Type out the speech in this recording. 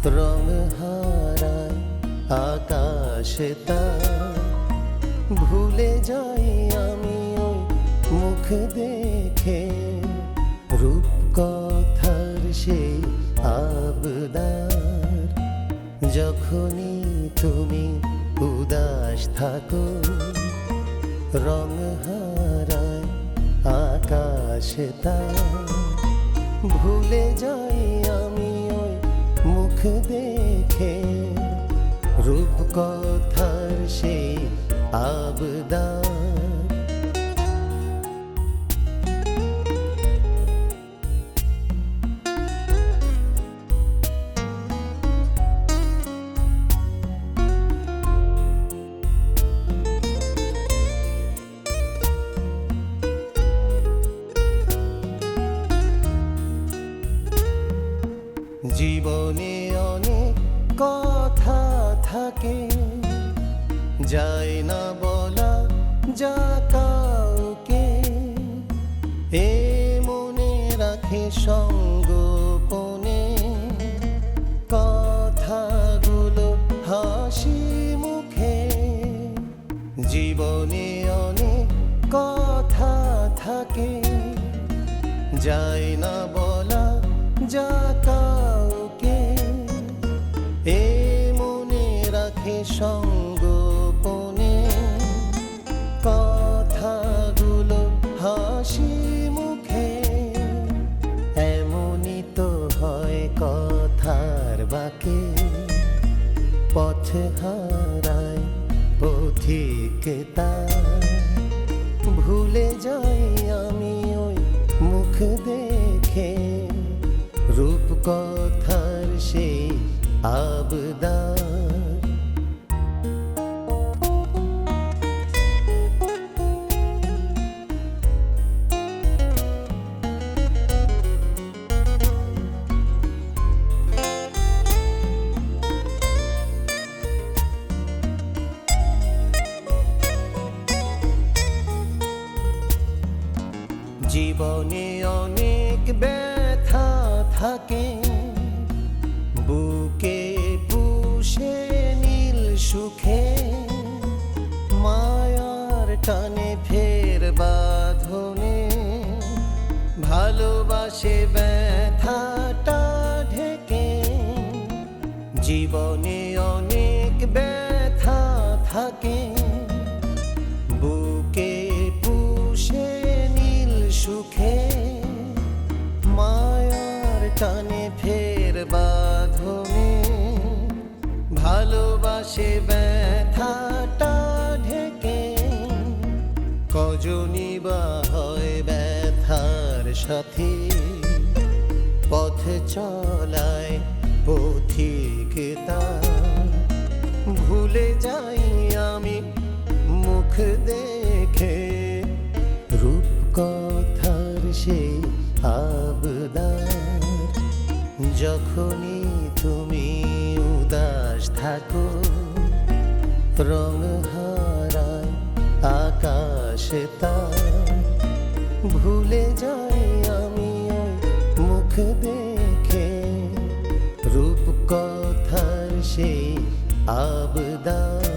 রং হারায় আকাশে তার, ভুলে যাই আমি ওই মুখ দেখে রূপকথার সেই আবদার। যখনই তুমি উদাস থাকো, রং হারায় আকাশে তার, ভুলে যাই আমি ওই মুখ দেখে রূপকথার সেই আবদার। জীবনে অনেক কথা থাকে, যায় না বলা যা কাউকে, এ মনে রাখে সঙ্গোপনে কথাগুলো হাসি মুখে। জীবনে অনেক কথা থাকে, যায় না বলা যা কাউকে, এ মনে রাখে সঙ্গোপনে কথাগুলো হাসি মুখে। এমনই তো হয় কথার বাকে, পথ হারায় পথিক তার, ভুলে যাই আমি ওই মুখ দেখে রূপকথার সেই আবদার। জীবনে অনেক ব্যথা থাকে, বুকে পুষে নীল সুখে, মায়ার টানে ফের বাঁধনে ভালোবাসে ব্যথাটা ঢেকে। জীবনে অনেক ব্যথা থাকে, বুকে পুষে নীল সুখে, মায়ার টানে ফের বাঁধনে ভালোবাসে ব্যথাটা ঢেকে। কজনই বা হয় ব্যথার সাথে, পথ চলায় পথিক তার, ভুলে যাই আমি মুখ দেখে রূপকথার সেই আবদার। যখনই তুমি উদাস থাকো, রং হারায় আকাশে তার, ভুলে যাই আমি ওই মুখ দেখে রূপকথার সেই আবদার।